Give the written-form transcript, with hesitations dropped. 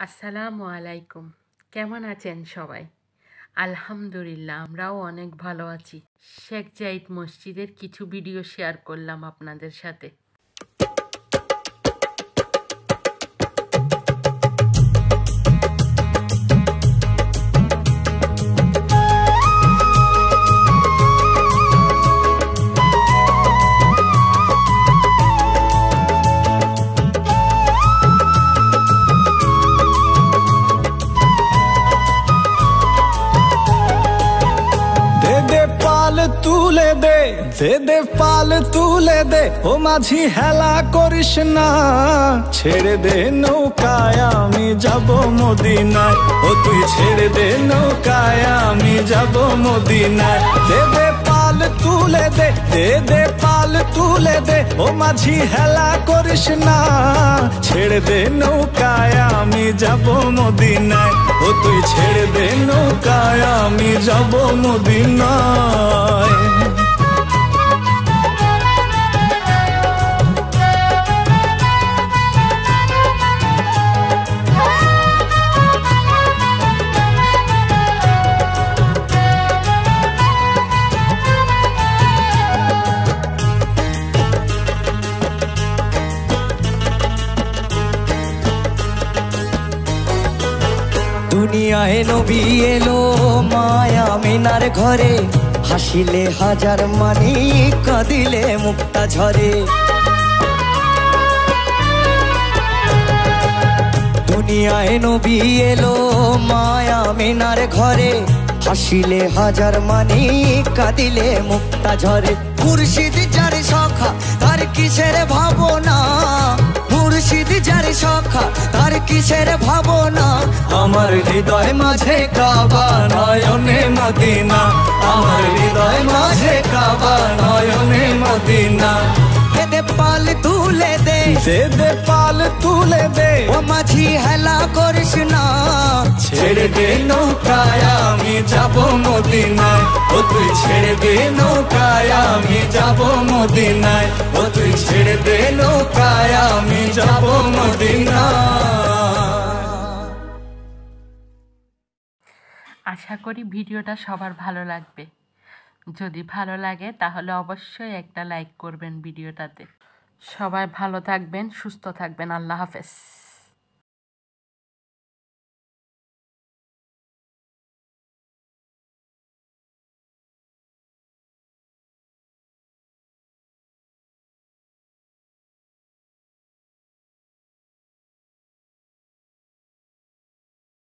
আসসালামু আলাইকুম। কেমন আছেন সবাই? আলহামদুলিল্লাহ, আমরাও অনেক ভালো আছি। শেখ জাইদ মসজিদের কিছু ভিডিও শেয়ার করলাম আপনাদের সাথে। তুলে দে দে দে পাল তুলে দে, ও মাঝি হেলা করিস না, ছেড়ে দে নৌকায় আমি যাব মদিনায়, ও তুই ছেড়ে দে নৌকায় আমি যাব মদিনায়। দে দে পাল তুলে দে দে দে পাল তুলে দে, ও মাঝি হেলা করিস না, ছেড়ে দে নৌকায় আমি যাব মদিনায়, ও তুই ছেড়ে দে নৌকায় আমি যাব মদিনায়। দুনিয়ায় নবী এলো মায়া মিনার ঘরে, হাসিলে হাজার মানি কাঁদিলে মুক্তা ঝরে। দুনিয়ায় নবী এলো মায়া মিনার ঘরে, হাসিলে হাজার মানি কাঁদিলে মুক্তা ঝরে। মুর্শিদ যার সখা তার কিসের ভাবনা, মুর্শিদ যার সখা তার কিসের ভাবনা। আমার হৃদয় মাঝে কাবা নয়নে মদিনা, আমার হৃদয় মাঝে কাবা নয়নে মদিনা। দে দে পাল তুলে দে দে দে পাল তুলে দে, ও মাঝি হেলা করিস না, ছেড়ে দে নৌকায় আমি যাব মদিনায়, ও তুই ছেড়ে দে নৌকায় আমি যাব মদিনায়, ও তুই ছেড়ে দে নৌকায় আমি যাব মদিনায়। আশা করি ভিডিওটা সবার ভালো লাগবে। যদি ভালো লাগে তাহলে অবশ্যই একটা লাইক করবেন ভিডিওটাতে। সবাই ভালো থাকবেন, সুস্থ থাকবেন। আল্লাহ হাফেজ।